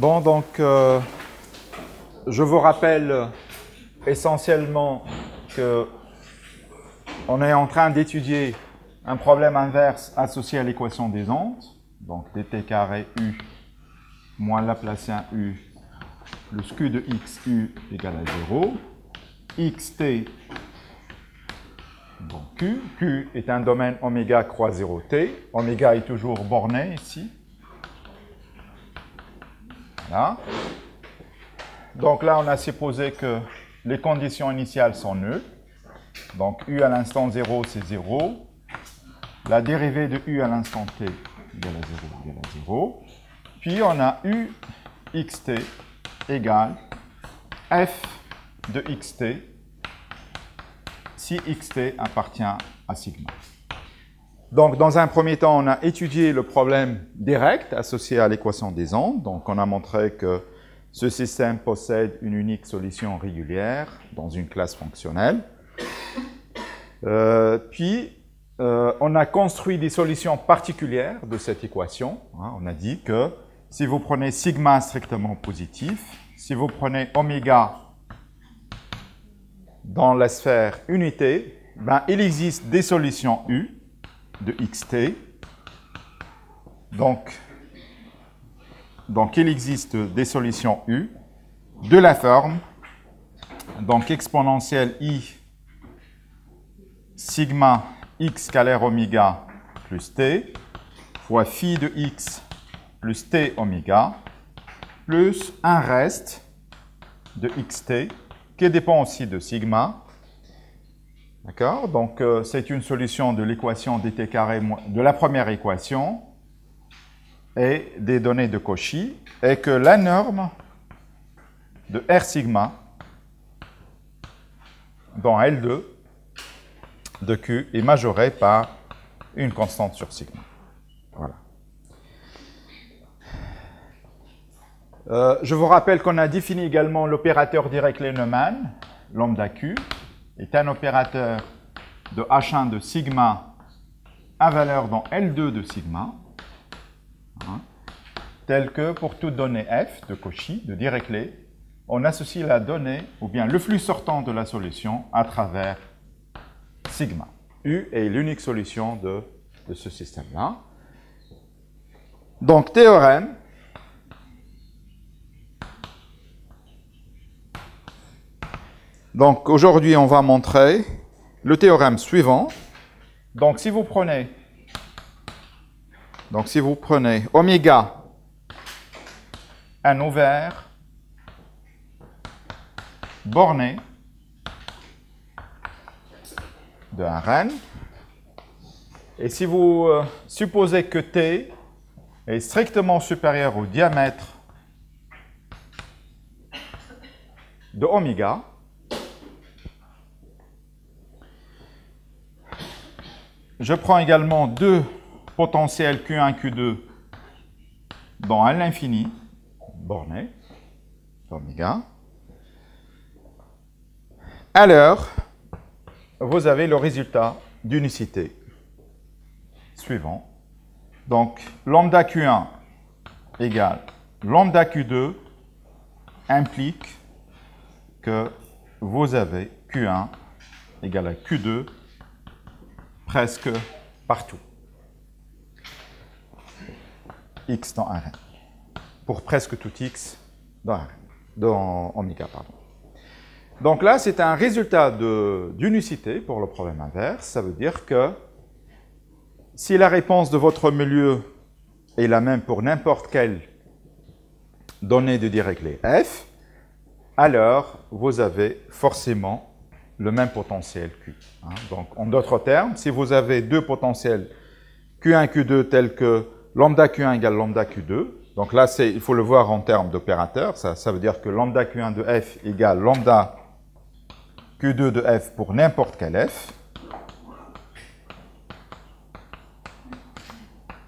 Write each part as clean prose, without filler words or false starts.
Bon, donc, je vous rappelle essentiellement que on est en train d'étudier un problème inverse associé à l'équation des ondes. Donc, dt carré u moins Laplacien u plus q de x u égale à 0. xt, bon, q est un domaine oméga croix 0t. Oméga est toujours borné ici. Voilà. Donc là, on a supposé que les conditions initiales sont nulles. Donc u à l'instant 0, c'est 0. La dérivée de u à l'instant t égale à 0. Puis on a u xt égale f de xt si xt appartient à sigma. Donc, dans un premier temps, on a étudié le problème direct associé à l'équation des ondes. Donc, on a montré que ce système possède une unique solution régulière dans une classe fonctionnelle. Puis, on a construit des solutions particulières de cette équation. On a dit que si vous prenez sigma strictement positif, si vous prenez oméga dans la sphère unité, ben, il existe des solutions U de xt. Donc, il existe des solutions U de la forme, donc exponentielle I sigma x scalaire oméga plus t fois phi de x plus t oméga plus un reste de xt qui dépend aussi de sigma. D'accord? Donc, c'est une solution de l'équation dt carré de la première équation et des données de Cauchy, et que la norme de R sigma dans L2 de Q est majorée par une constante sur sigma. Voilà. Je vous rappelle qu'on a défini également l'opérateur Dirac-Leneman, lambda Q, est un opérateur de H1 de sigma à valeur dans L2 de sigma, tel que pour toute donnée f de Cauchy, de Dirichlet, on associe la donnée, ou bien le flux sortant de la solution à travers sigma. U est l'unique solution de ce système-là. Donc, théorème. Donc, aujourd'hui, on va montrer le théorème suivant. Donc, si vous prenez oméga un ouvert borné de un Rn, et si vous supposez que t est strictement supérieur au diamètre de oméga, je prends également deux potentiels Q1, Q2 dans L l'infini, borné, d'oméga. Alors, vous avez le résultat d'unicité suivant. Donc, lambda Q1 égale lambda Q2 implique que vous avez Q1 égale à Q2 presque partout. X dans un Rn. Pour presque tout X dans un Rn. Dans oméga, pardon. Donc là, c'est un résultat d'unicité pour le problème inverse. Ça veut dire que si la réponse de votre milieu est la même pour n'importe quelle donnée de Dirichlet f, alors vous avez forcément le même potentiel Q. Donc, en d'autres termes, si vous avez deux potentiels Q1, Q2 tels que lambda Q1 égale lambda Q2, donc là, il faut le voir en termes d'opérateurs, ça veut dire que lambda Q1 de f égale lambda Q2 de f pour n'importe quel f,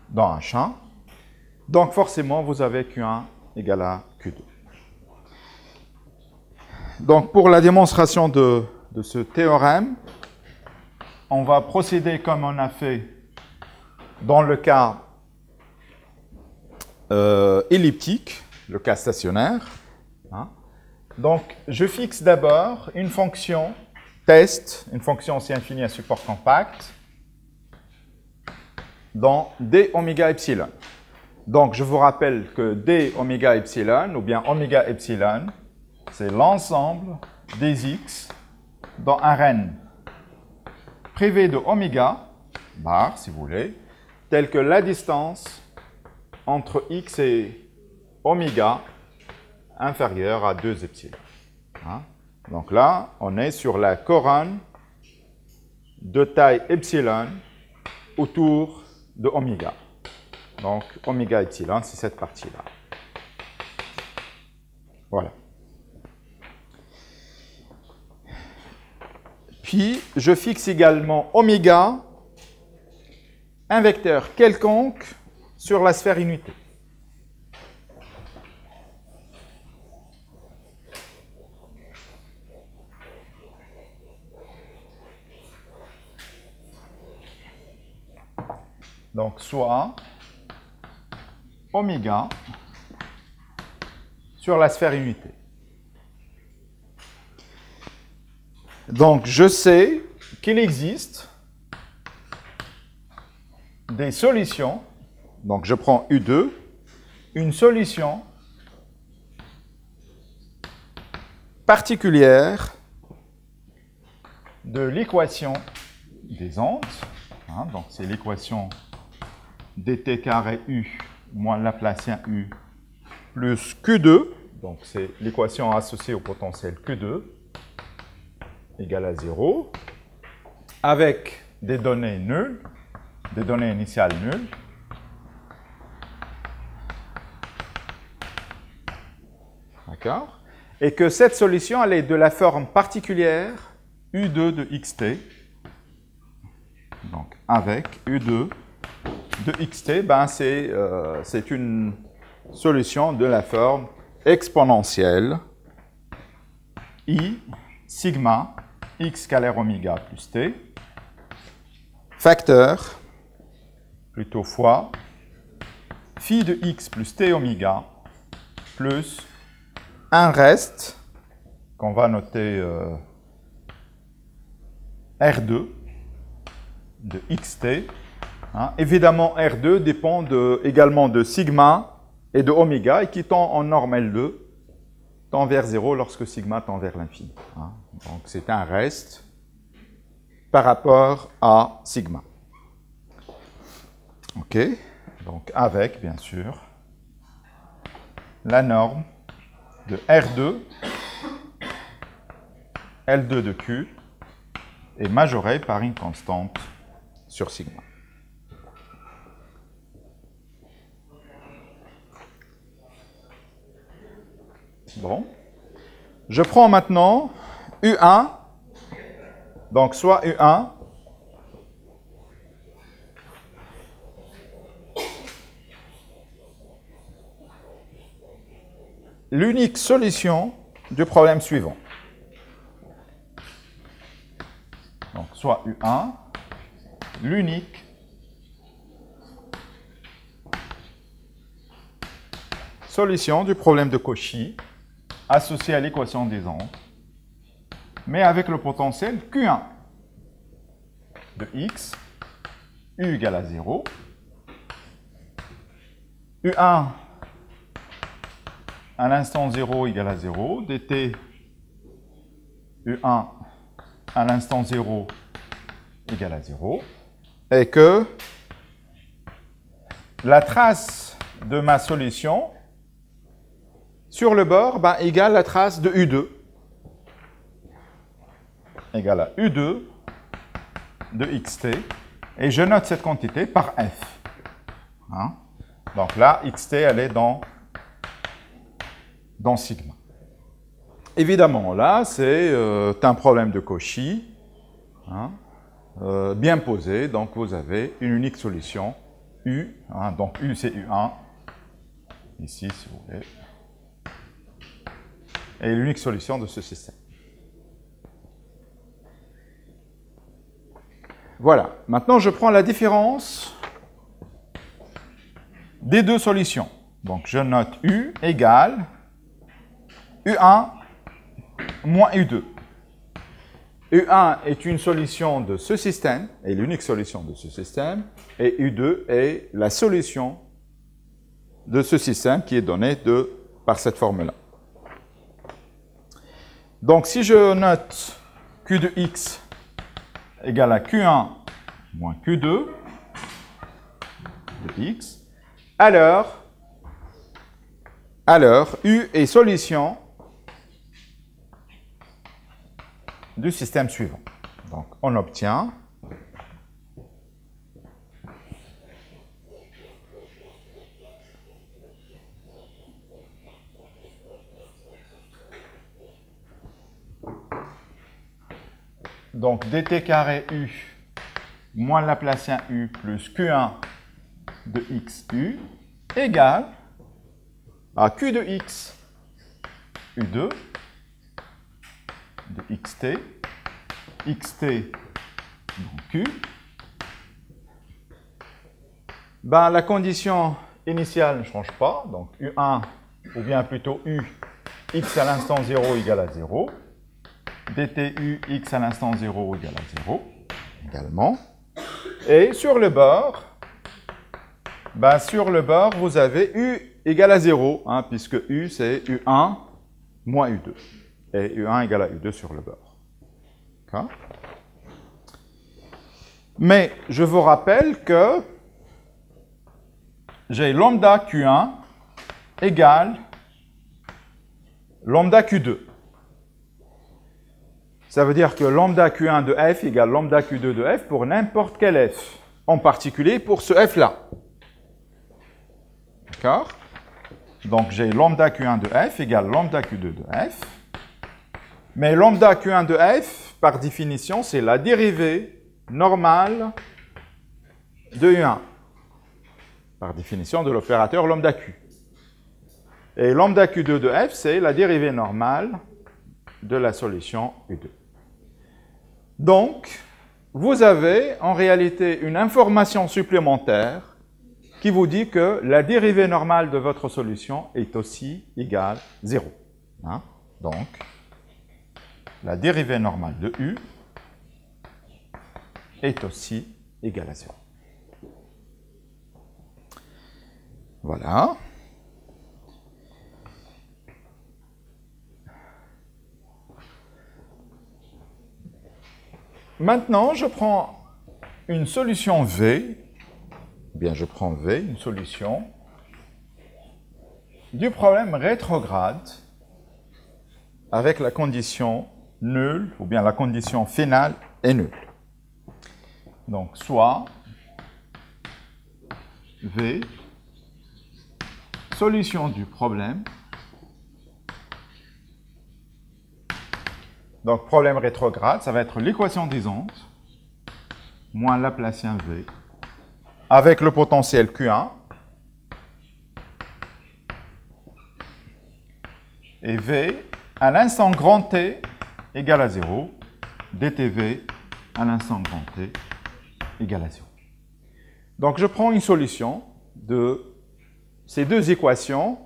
dans un champ. Donc, forcément, vous avez Q1 égale à Q2. Donc, pour la démonstration de ce théorème, on va procéder comme on a fait dans le cas elliptique. le cas stationnaire. Hein. Donc, je fixe d'abord une fonction test, une fonction aussi infinie à support compact, dans d oméga epsilon. Donc, je vous rappelle que d oméga epsilon, ou bien oméga epsilon, c'est l'ensemble des x dans un Rn privé de oméga, bar si vous voulez, tel que la distance entre x et oméga inférieure à 2 epsilon. Hein? Donc là, on est sur la couronne de taille epsilon autour de oméga. Donc, oméga epsilon, c'est cette partie-là. Voilà. Puis, je fixe également oméga, un vecteur quelconque sur la sphère unité. Donc, soit oméga sur la sphère unité. Donc, je sais qu'il existe des solutions. Donc, je prends U2, une solution particulière de l'équation des ondes. Hein, donc, c'est l'équation dt carré U moins Laplacien U plus Q2. Donc, c'est l'équation associée au potentiel Q2 égale à 0, avec des données nulles, des données initiales nulles. D'accord? Et que cette solution, elle est de la forme particulière U2 de xt. Donc, avec U2 de xt, ben c'est une solution de la forme exponentielle I sigma x scalaire oméga plus t, facteur, plutôt fois, phi de x plus t oméga, plus un reste, qu'on va noter R2 de xt. Hein. Évidemment, R2 dépend également de sigma et de oméga, et qui tend en norme L2, tend vers 0 lorsque sigma tend vers l'infini. Hein. Donc, c'est un reste par rapport à sigma. OK? Donc, avec, bien sûr, la norme de R2, L2 de Q, est majorée par une constante sur sigma. Bon. Je prends maintenant U1, donc soit U1, l'unique solution du problème suivant. Donc soit U1, l'unique solution du problème de Cauchy associé à l'équation des ondes, mais avec le potentiel Q1 de x, U égale à 0, U1 à l'instant 0 égale à 0, dt U1 à l'instant 0 égale à 0, et que la trace de ma solution sur le bord égale la trace de U2, égale à U2 de xt, et je note cette quantité par f. Hein? Donc là, xt, elle est dans sigma. Évidemment, là, c'est un problème de Cauchy, hein, bien posé, donc vous avez une unique solution, U, hein, donc U c'est U1, ici si vous voulez, et l'unique solution de ce système. Voilà, maintenant je prends la différence des deux solutions. Donc, je note U égale U1 moins U2. U1 est une solution de ce système, est l'unique solution de ce système, et U2 est la solution de ce système qui est donné par cette formule-là. Donc, si je note Q de X égale à Q1 moins Q2 de X, alors U est solution du système suivant. Donc, on obtient donc dt carré U moins le Laplacien U plus Q1 de XU égale à Q de X U2 de xt, xt dans Q. Ben, la condition initiale ne change pas, donc U1, ou bien plutôt U, x à l'instant 0 égale à 0, dtu x à l'instant 0 égale à 0, également. Et sur le bord, vous avez U égale à 0, hein, puisque U, c'est U1 moins U2. Et U1 égale à U2 sur le bord. Okay. Mais je vous rappelle que j'ai lambda Q1 égale lambda Q2. Ça veut dire que lambda Q1 de f égale lambda Q2 de f pour n'importe quel f, en particulier pour ce f-là. D'accord? Donc j'ai lambda Q1 de f égale lambda Q2 de f. Mais lambda Q1 de f, par définition, c'est la dérivée normale de U1. Par définition de l'opérateur lambda Q. Et lambda Q2 de f, c'est la dérivée normale de la solution U2. Donc, vous avez en réalité une information supplémentaire qui vous dit que la dérivée normale de votre solution est aussi égale 0. Hein? Donc, la dérivée normale de U est aussi égale à 0. Voilà. Maintenant, je prends une solution V, bien je prends V, une solution du problème rétrograde avec la condition nulle, ou bien la condition finale est nulle. Donc, soit V, solution du problème. Donc, problème rétrograde, ça va être l'équation des ondes, moins Laplacien V, avec le potentiel Q1, et V, à l'instant grand T, égale à 0, dtV, à l'instant grand T, égale à 0. Donc, je prends une solution de ces deux équations,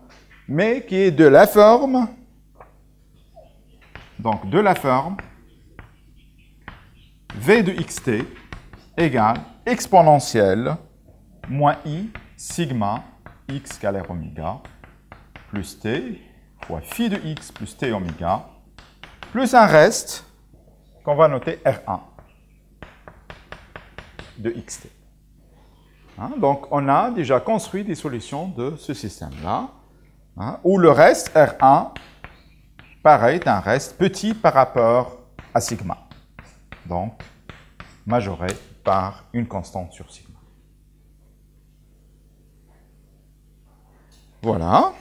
mais qui est de la forme, donc de la forme V de xt égale exponentielle moins i sigma x égale oméga plus t fois phi de x plus t oméga plus un reste qu'on va noter R1 de xt. Hein, donc, on a déjà construit des solutions de ce système-là, hein, où le reste R1, pareil, est un reste petit par rapport à sigma. Donc, majoré par une constante sur sigma. Voilà.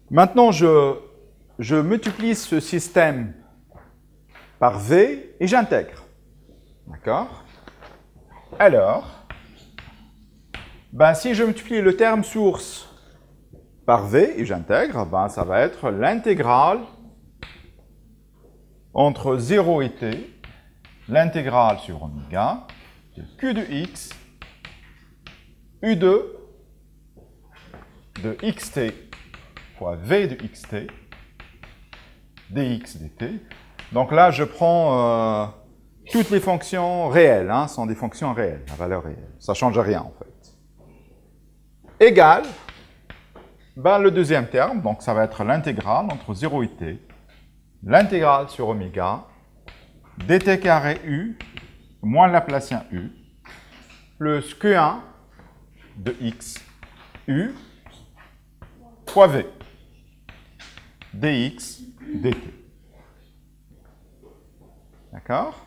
Maintenant, je multiplie ce système par V et j'intègre. D'accord? Alors, Ben, si je multiplie le terme source par V et j'intègre, ben, ça va être l'intégrale entre 0 et t, l'intégrale sur oméga de Q de x, U2 de xt fois V de xt, dx dt. Donc là, je prends toutes les fonctions réelles, hein, sont des fonctions réelles, la valeur réelle. Ça ne change rien, en fait. Égale, ben, le deuxième terme, donc ça va être l'intégrale entre 0 et t, l'intégrale sur oméga, dt carré u, moins le Laplacien u, plus q1 de x, u, fois v, dx, dt. D'accord?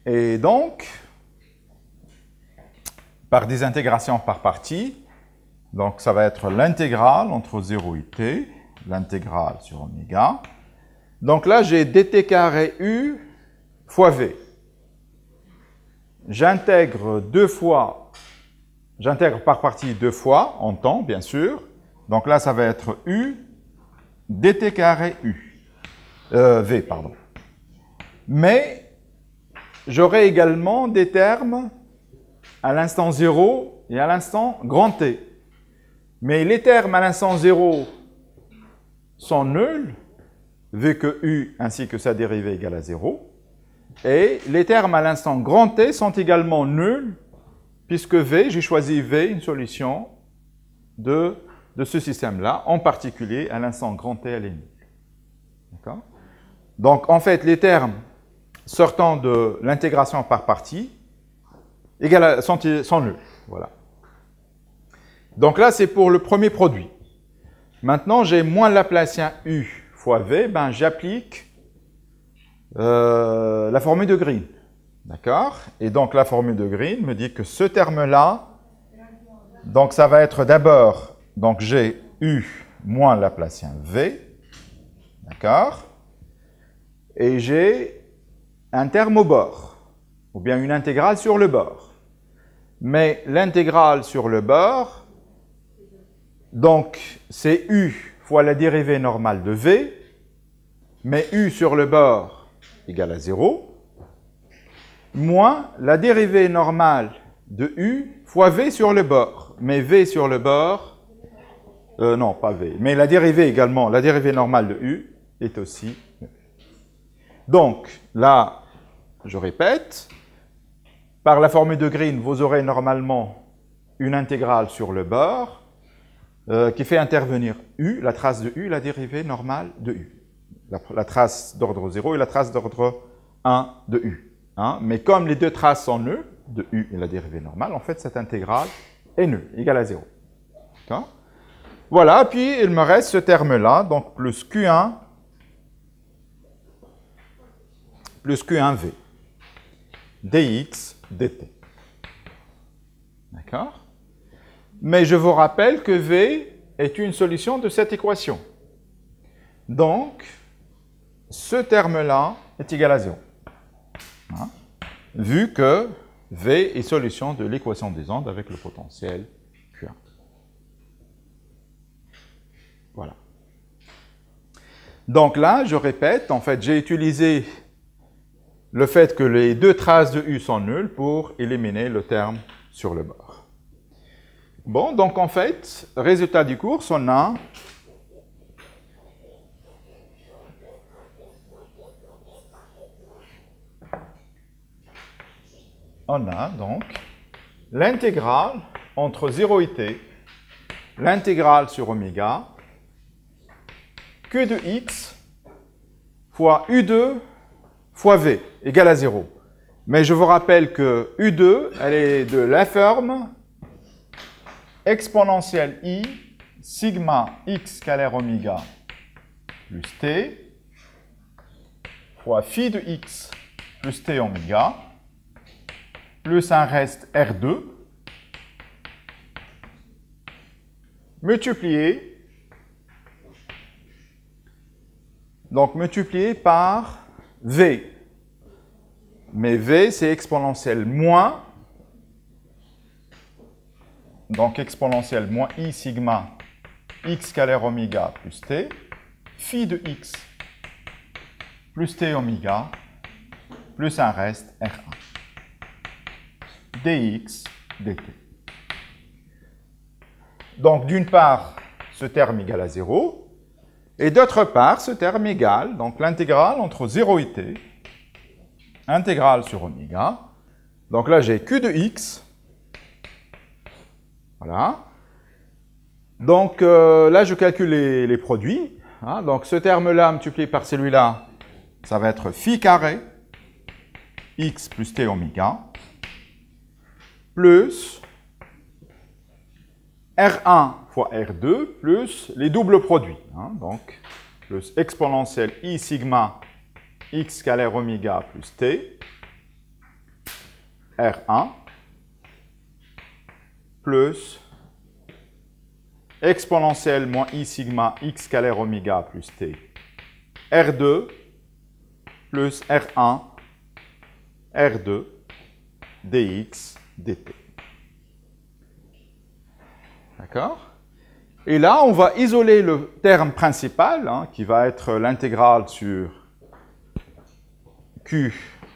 Et donc, par des intégrations par partie, donc ça va être l'intégrale entre 0 et t, l'intégrale sur oméga. Donc là, j'ai dt carré u fois v. J'intègre par partie deux fois, en temps, bien sûr. Donc là, ça va être u dt carré u. V, pardon. Mais j'aurai également des termes à l'instant 0 et à l'instant grand T. Mais les termes à l'instant 0 sont nuls, vu que u ainsi que sa dérivée égale à 0. Et les termes à l'instant grand T sont également nuls, puisque V, j'ai choisi V, une solution de ce système-là, en particulier à l'instant grand T, elle est nulle. D'accord? Donc, en fait, les termes sortant de l'intégration par partie sont nuls. Voilà. Donc là, c'est pour le premier produit. Maintenant, j'ai moins Laplacien U fois V, ben, j'applique la formule de Green. D'accord? Et donc, la formule de Green me dit que ce terme-là, donc ça va être d'abord, donc j'ai U moins Laplacien V. D'accord? Et j'ai un terme au bord, ou bien une intégrale sur le bord. Mais l'intégrale sur le bord, donc c'est U fois la dérivée normale de V, mais U sur le bord égale à 0, moins la dérivée normale de U fois V sur le bord. Mais V sur le bord, non, pas V, mais la dérivée également, la dérivée normale de U est aussi. Donc, là, je répète, par la formule de Green, vous aurez normalement une intégrale sur le bord qui fait intervenir U, la trace de U, la dérivée normale de U. La trace d'ordre 0 et la trace d'ordre 1 de U. Hein? Mais comme les deux traces sont nulles, de U et la dérivée normale, en fait, cette intégrale est nulle, égale à 0. Voilà, puis il me reste ce terme-là, donc plus Q1 plus Q1V, dx, dt. D'accord? Mais je vous rappelle que V est une solution de cette équation. Donc, ce terme-là est égal à 0. Hein? Vu que V est solution de l'équation des ondes avec le potentiel Q1. Voilà. Donc là, je répète, en fait, j'ai utilisé le fait que les deux traces de U sont nulles pour éliminer le terme sur le bord. Bon, donc en fait, résultat du cours, on a donc l'intégrale entre 0 et t, l'intégrale sur oméga, Q de x fois U2 fois V égale à 0. Mais je vous rappelle que U2, elle est de l'informe exponentielle I sigma x scalaire oméga plus t fois phi de x plus t oméga plus un reste R2 multiplié par V. Mais V, c'est exponentielle moins donc exponentielle moins i sigma x scalaire oméga plus t, phi de x plus t oméga plus un reste R1 dx dt. Donc d'une part, ce terme égale à 0, et d'autre part, ce terme égale, donc l'intégrale entre 0 et t, intégrale sur oméga. Donc là, j'ai q de x. Voilà. Donc là, je calcule les produits. Hein. Donc ce terme-là multiplié par celui-là, ça va être phi carré x plus t oméga plus R1 fois R2 plus les doubles produits. Hein. Donc plus exponentielle i sigma x scalaire oméga plus t R1 plus exponentielle moins i sigma x scalaire oméga plus t R2 plus R1 R2 dx dt. D'accord? Et là, on va isoler le terme principal, hein, qui va être l'intégrale sur q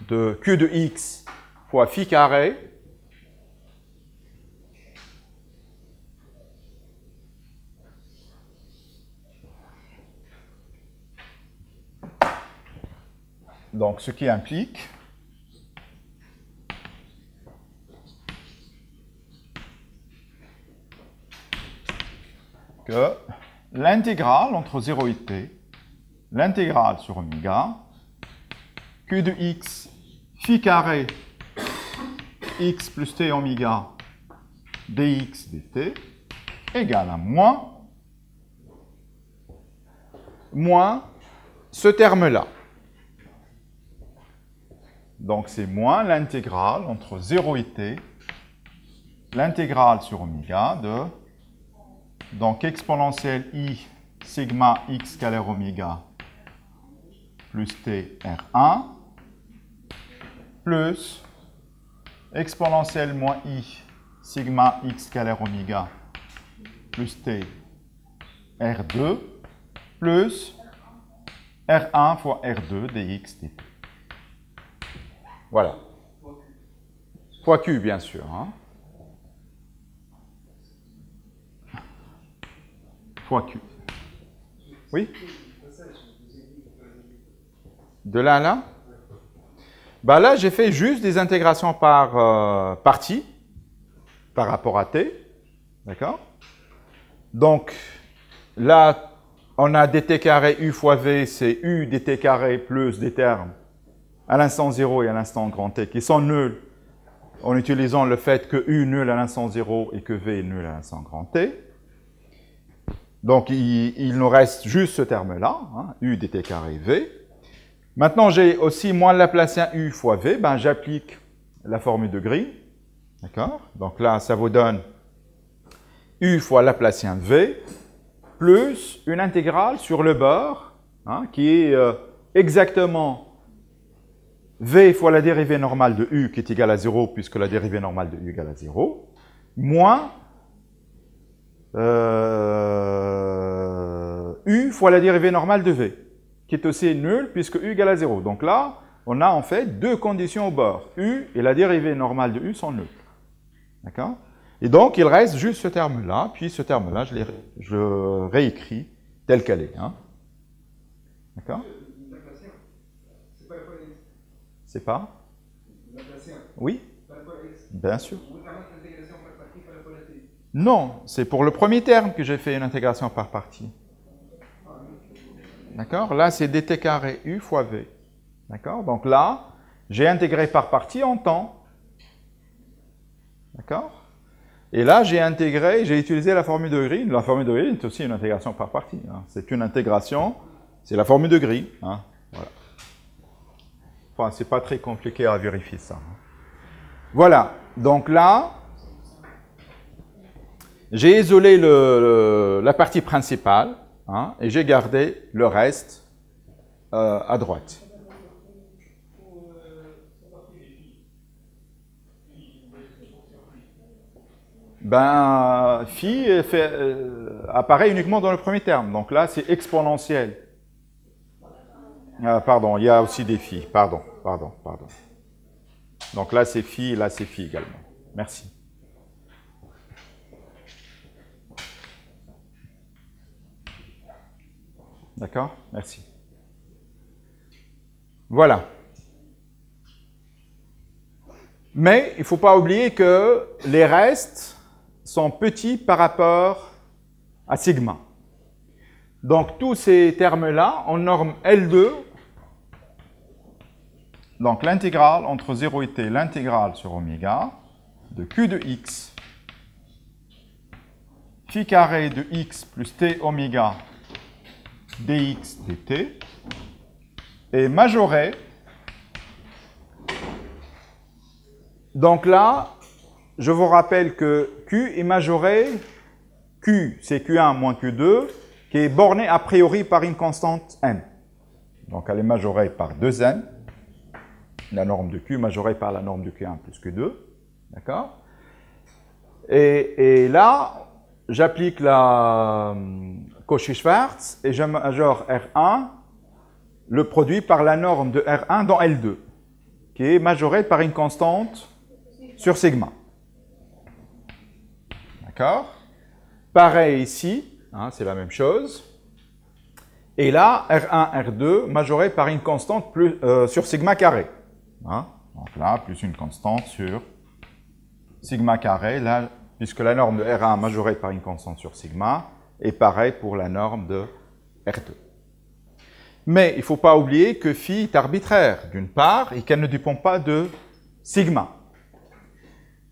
de x fois phi carré donc ce qui implique que l'intégrale entre 0 et t, l'intégrale sur oméga, q de x phi carré x plus t oméga dx dt égale à moins ce terme-là. Donc c'est moins l'intégrale entre 0 et t, l'intégrale sur oméga de donc exponentielle i sigma x scalaire oméga plus t R1 plus exponentielle moins i sigma x scalaire oméga plus t R2 plus R1 fois R2 dx dt. Voilà. Fois Q, bien sûr. Hein. Fois Q. Oui? De là à là? Bah là, j'ai fait juste des intégrations par partie, par rapport à t. D'accord? Donc, là, on a dt carré u fois v, c'est u dt carré plus des termes à l'instant 0 et à l'instant grand t qui sont nuls en utilisant le fait que u nul à l'instant 0 et que v est nul à l'instant grand t. Donc, il nous reste juste ce terme-là, hein, u dt carré v. Maintenant, j'ai aussi moins le Laplacien u fois v, ben, j'applique la formule de Green. D'accord? Donc là, ça vous donne u fois Laplacien v plus une intégrale sur le bord, hein, qui est exactement v fois la dérivée normale de u qui est égale à 0, puisque la dérivée normale de u égale à 0, moins u fois la dérivée normale de v, qui est aussi nulle, puisque u égale à 0. Donc là, on a en fait deux conditions au bord. U et la dérivée normale de u sont nulles. D'accord? Et donc, il reste juste ce terme-là, puis ce terme-là, je réécris tel qu'elle est. Hein. D'accord? C'est pas? Oui? Bien sûr. Non, c'est pour le premier terme que j'ai fait une intégration par partie. D'accord? Là, c'est dt carré u fois v. D'accord? Donc là, j'ai intégré par partie en temps. D'accord? Et là, j'ai utilisé la formule de Green. La formule de Green est aussi une intégration par partie. Hein. C'est une intégration, c'est la formule de Green. Hein. Voilà. Enfin, c'est pas très compliqué à vérifier ça. Voilà. Donc là, j'ai isolé la partie principale, hein, et j'ai gardé le reste à droite. Ben, phi apparaît uniquement dans le premier terme. Donc là, c'est exponentiel. Ah, pardon, il y a aussi des phi. Pardon. Donc là, c'est phi, là, c'est phi également. Merci. D'accord? Merci. Voilà. Mais il ne faut pas oublier que les restes sont petits par rapport à sigma. Donc tous ces termes-là, en norme L2, donc l'intégrale entre 0 et t, l'intégrale sur oméga, de q de x, phi carré de x plus t oméga dx dt, est majoré. Donc là, je vous rappelle que Q est majoré, Q c'est Q1 moins Q2, qui est borné a priori par une constante n. Donc elle est majorée par 2n, la norme de Q majorée par la norme de Q1 plus Q2, d'accord? Et là, j'applique la Cauchy-Schwarz et je majore R1, le produit par la norme de R1 dans L2, qui est majorée par une constante sur sigma. D'accord? Pareil ici, hein, c'est la même chose. Et là, R1, R2, majoré par une constante sur sigma carré. Hein? Donc là, plus une constante sur sigma carré, là, puisque la norme de R1 majorée par une constante sur sigma, est pareil pour la norme de R2. Mais il ne faut pas oublier que phi est arbitraire, d'une part, et qu'elle ne dépend pas de sigma.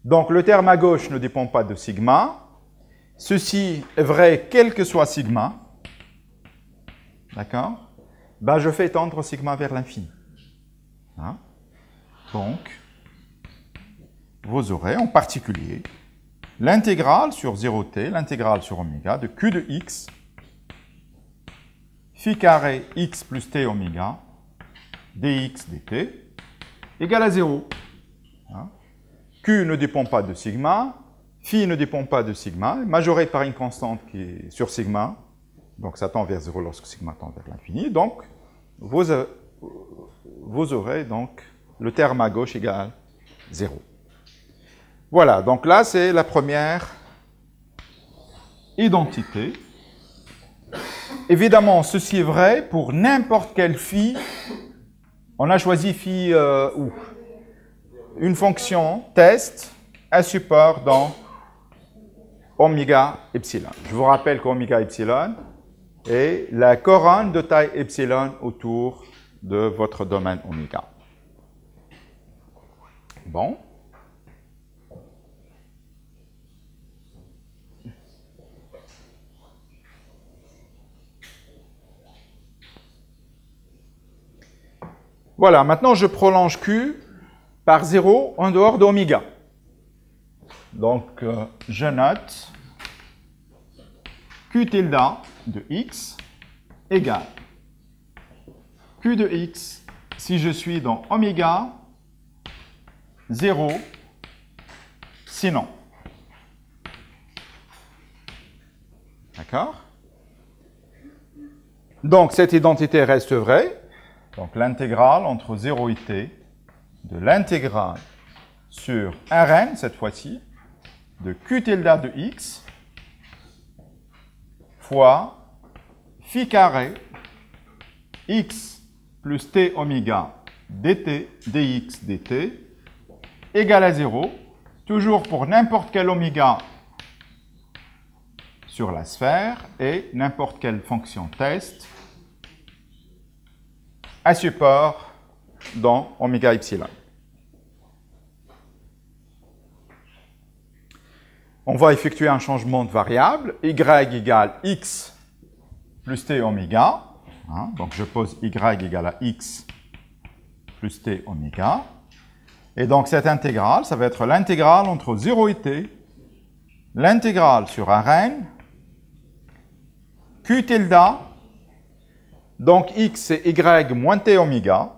Donc le terme à gauche ne dépend pas de sigma. Ceci est vrai quel que soit sigma. D'accord? Ben, je fais tendre sigma vers l'infini. Hein? Donc, vous aurez en particulier l'intégrale sur 0t, l'intégrale sur oméga de q de x, phi carré x plus t oméga, dx dt, égale à 0. Hein? Q ne dépend pas de sigma, phi ne dépend pas de sigma, majoré par une constante qui est sur sigma, donc ça tend vers 0 lorsque sigma tend vers l'infini, donc vous aurez donc le terme à gauche égale 0. Voilà, donc là c'est la première identité. Évidemment, ceci est vrai pour n'importe quel phi. On a choisi phi où? Une fonction test à support dans oméga epsilon. Je vous rappelle qu'oméga epsilon est la couronne de taille epsilon autour de votre domaine oméga. Bon. Voilà, maintenant je prolonge Q par 0 en dehors d'oméga. Donc, je note Q tilde de x égale Q de x si je suis dans oméga 0, sinon. D'accord? Donc, cette identité reste vraie. Donc, l'intégrale entre 0 et t de l'intégrale sur Rn, cette fois-ci, de Q tilde de x fois phi carré x plus t oméga dt, dx, dt égale à 0, toujours pour n'importe quel oméga sur la sphère et n'importe quelle fonction test à support dans oméga epsilon. On va effectuer un changement de variable, y égale x plus t oméga. Hein, donc je pose y égale à x plus t oméga. Et donc cette intégrale, ça va être l'intégrale entre 0 et t, l'intégrale sur Rn, q tilde, donc x c'est y moins t oméga.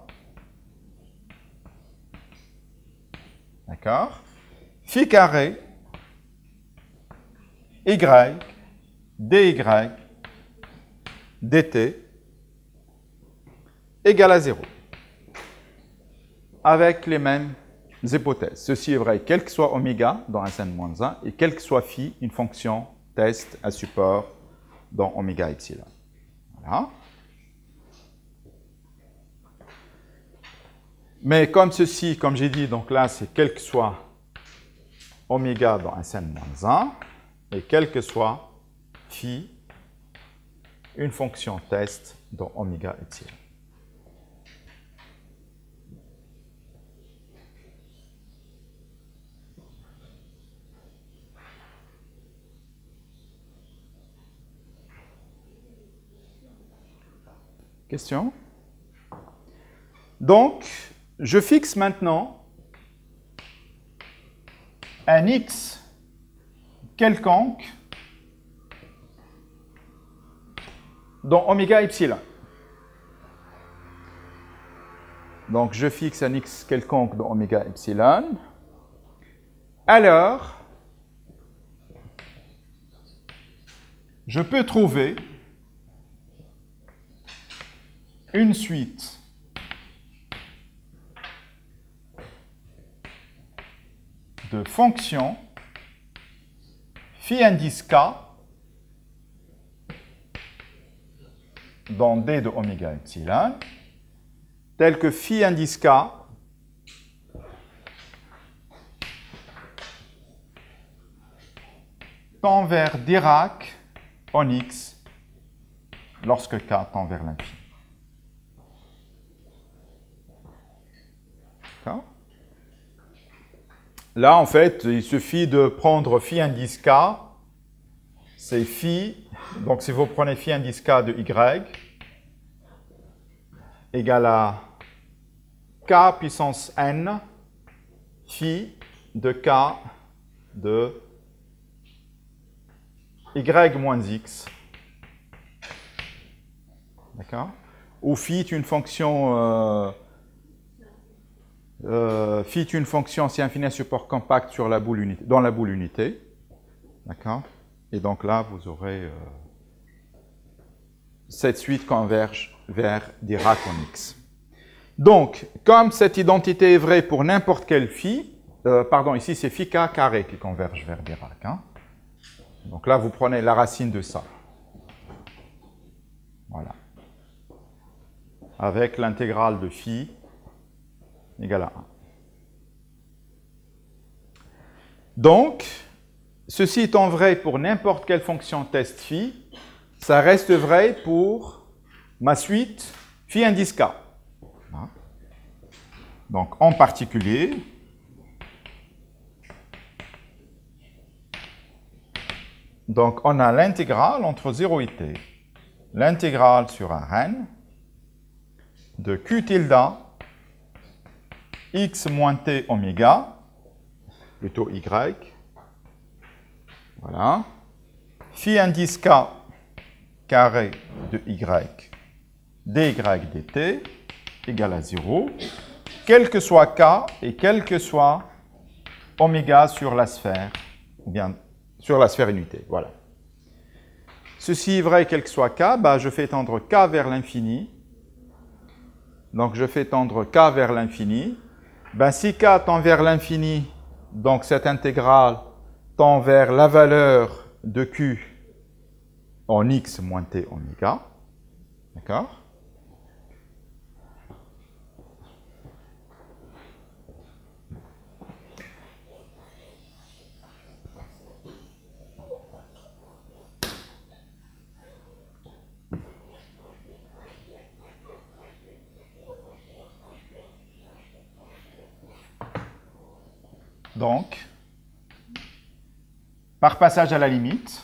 D'accord? Phi carré y dy dt égale à 0. Avec les mêmes hypothèses. Ceci est vrai quel que soit oméga dans Sn-1 et quel que soit phi, une fonction test à support dans oméga epsilon. Voilà. Mais comme ceci, comme j'ai dit, donc là, c'est quel que soit oméga dans Sn-1 et quel que soit phi, une fonction test dans oméga epsilon. Question? Donc, je fixe maintenant un x quelconque dans oméga epsilon. Donc, je fixe un x quelconque dans oméga epsilon. Alors, je peux trouver une suite de fonctions phi indice k dans D de oméga epsilon, telles que phi indice k tend vers Dirac en x lorsque k tend vers l'infini. Là, en fait, il suffit de prendre phi indice k, c'est phi, donc si vous prenez phi indice k de y, égale à k puissance n, phi de k de y moins x. D'accord? Où phi est une fonction... phi est une fonction si infini à support compact sur la boule unité, dans la boule unité. D'accord? Et donc là, vous aurez cette suite converge vers Dirac en x. Donc, comme cette identité est vraie pour n'importe quel phi, pardon, ici c'est phi k carré qui converge vers Dirac. Hein? Donc là, vous prenez la racine de ça. Voilà. Avec l'intégrale de phi égale à 1. Donc, ceci étant vrai pour n'importe quelle fonction test phi, ça reste vrai pour ma suite phi indice k. Donc, en particulier, donc on a l'intégrale entre 0 et t, l'intégrale sur Rn de q tilde x moins t oméga, plutôt y, voilà, phi indice k carré de y dy dt égale à 0, quel que soit k et quel que soit oméga sur la sphère, ou bien sur la sphère unité, voilà. Ceci est vrai quel que soit k, bah, je fais tendre k vers l'infini, donc je fais tendre k vers l'infini. Ben, si k tend vers l'infini, donc cette intégrale tend vers la valeur de q en x moins t oméga. D'accord? Donc, par passage à la limite,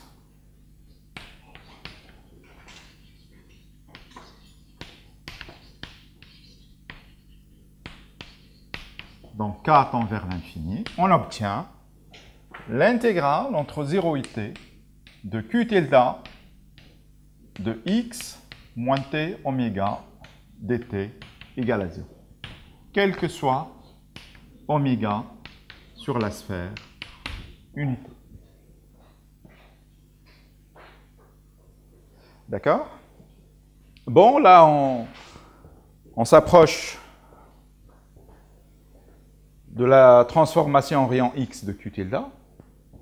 donc k tend vers l'infini, on obtient l'intégrale entre 0 et t de q tilde de x moins t oméga dt égale à 0, quel que soit oméga sur la sphère unité. D'accord? Bon, là, on s'approche de la transformation en rayon x de q tilde.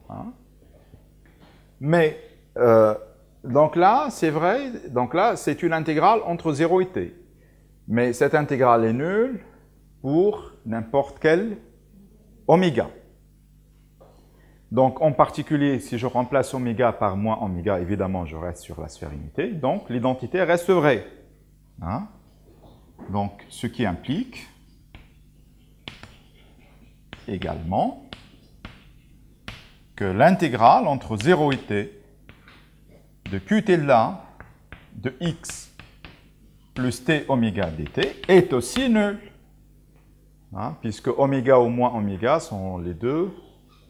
Hein? Mais, donc là, c'est vrai, donc là, c'est une intégrale entre 0 et t. Mais cette intégrale est nulle pour n'importe quel oméga. Donc, en particulier, si je remplace oméga par moins oméga, évidemment, je reste sur la sphère unité. Donc, l'identité reste vraie. Hein? Donc, ce qui implique également que l'intégrale entre 0 et t de q tilde de x plus t oméga dt est aussi nulle. Hein? Puisque oméga ou moins oméga sont les deux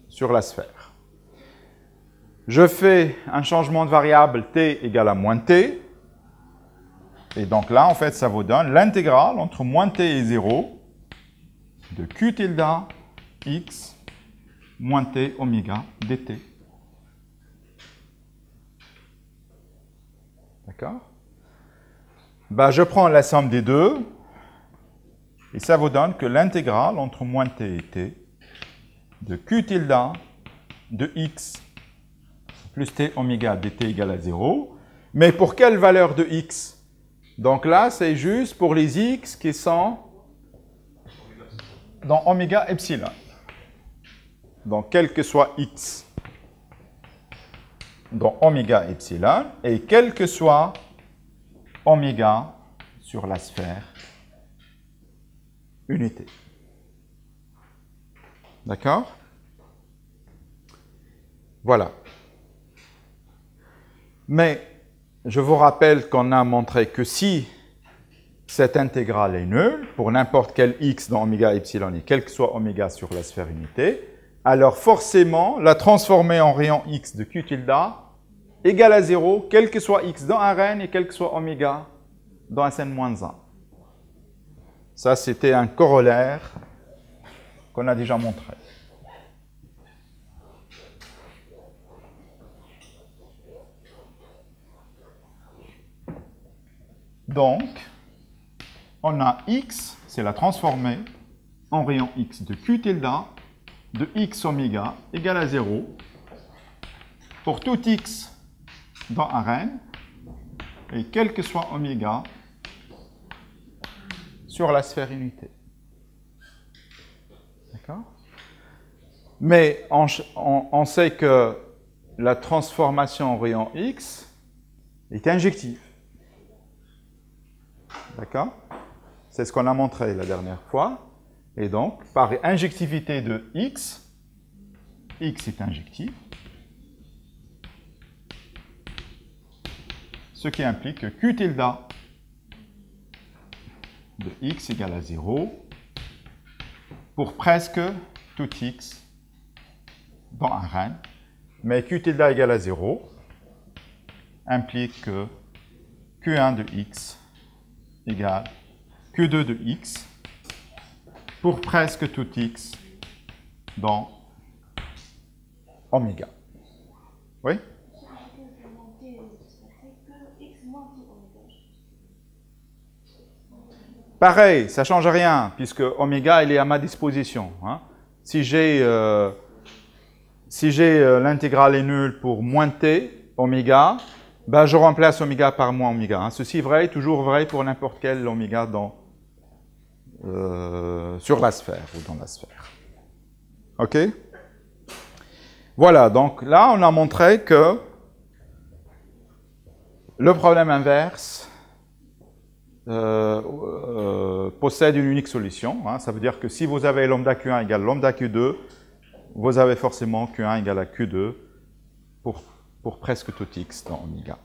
sur la sphère. Je fais un changement de variable t égale à moins t. Et donc là, en fait, ça vous donne l'intégrale entre moins t et 0 de q tilde x moins t oméga dt. D'accord? Ben, je prends la somme des deux. Et ça vous donne que l'intégrale entre moins t et t de q tilde de x plus t oméga dt égale à 0. Mais pour quelle valeur de x? Donc là, c'est juste pour les x qui sont dans oméga epsilon. Donc, quel que soit x dans oméga epsilon, et quel que soit oméga sur la sphère unité. D'accord? Voilà. Mais je vous rappelle qu'on a montré que si cette intégrale est nulle, pour n'importe quel x dans oméga epsilon et quel que soit oméga sur la sphère unité, alors forcément, la transformer en rayon x de q tilde égale à 0, quel que soit x dans Rn et quel que soit oméga dans Sn-1. Ça, c'était un corollaire qu'on a déjà montré. Donc, on a x, c'est la transformée en rayon x de q tilde de x oméga égale à 0 pour tout x dans Rn et quel que soit oméga sur la sphère unité. D'accord? Mais on sait que la transformation en rayon x est injective. D'accord? C'est ce qu'on a montré la dernière fois. Et donc, par injectivité de x est injectif, ce qui implique que q tilde de x égale à 0 pour presque tout x dans Rn, mais q tilde égale à 0 implique que q1 de x égale q2 de x pour presque tout x dans oméga. Oui? Pareil, ça ne change rien, puisque oméga, il est à ma disposition. Hein. Si j'ai l'intégrale est nulle pour moins t, oméga, ben je remplace oméga par moins oméga. Hein. Ceci est vrai, toujours vrai pour n'importe quel oméga sur la sphère ou dans la sphère. OK? Voilà, donc là, on a montré que le problème inverse possède une unique solution. Hein. Ça veut dire que si vous avez lambda Q1 égale lambda Q2, vous avez forcément Q1 égale à Q2 pour presque tout x dans oméga.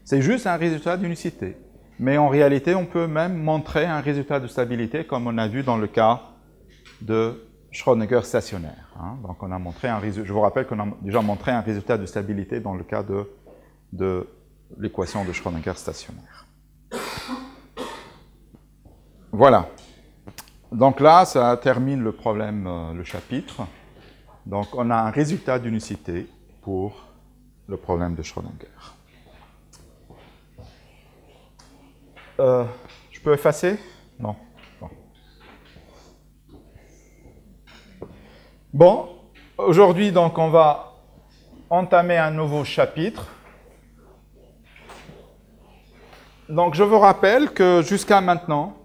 C'est juste un résultat d'unicité. Mais en réalité, on peut même montrer un résultat de stabilité, comme on a vu dans le cas de Schrödinger stationnaire. Hein. Donc on a montré un résultat, je vous rappelle qu'on a déjà montré un résultat de stabilité dans le cas de l'équation de Schrödinger stationnaire. Voilà. Donc là, ça termine le problème, le chapitre. Donc on a un résultat d'unicité pour le problème de Schrödinger. Je peux effacer? Non. Bon, aujourd'hui, donc, on va entamer un nouveau chapitre. Donc, je vous rappelle que jusqu'à maintenant,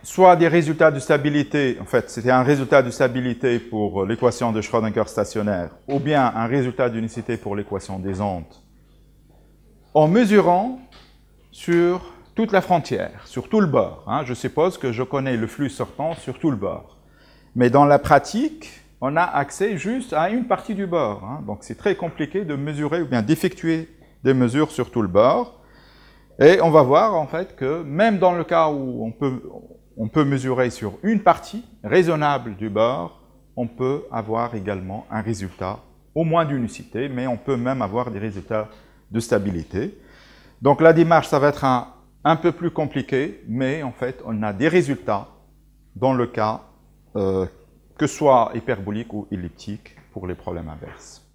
soit des résultats de stabilité, en fait, c'était un résultat de stabilité pour l'équation de Schrödinger stationnaire, ou bien un résultat d'unicité pour l'équation des ondes, en mesurant sur toute la frontière, sur tout le bord. Hein. Je suppose que je connais le flux sortant sur tout le bord. Mais dans la pratique, on a accès juste à une partie du bord. Hein. Donc c'est très compliqué de mesurer ou bien d'effectuer des mesures sur tout le bord. Et on va voir en fait que même dans le cas où on peut mesurer sur une partie raisonnable du bord, on peut avoir également un résultat, au moins d'unicité, mais on peut même avoir des résultats de stabilité. Donc la démarche, ça va être un peu plus compliqué, mais en fait, on a des résultats dans le cas que soit hyperbolique ou elliptique pour les problèmes inverses.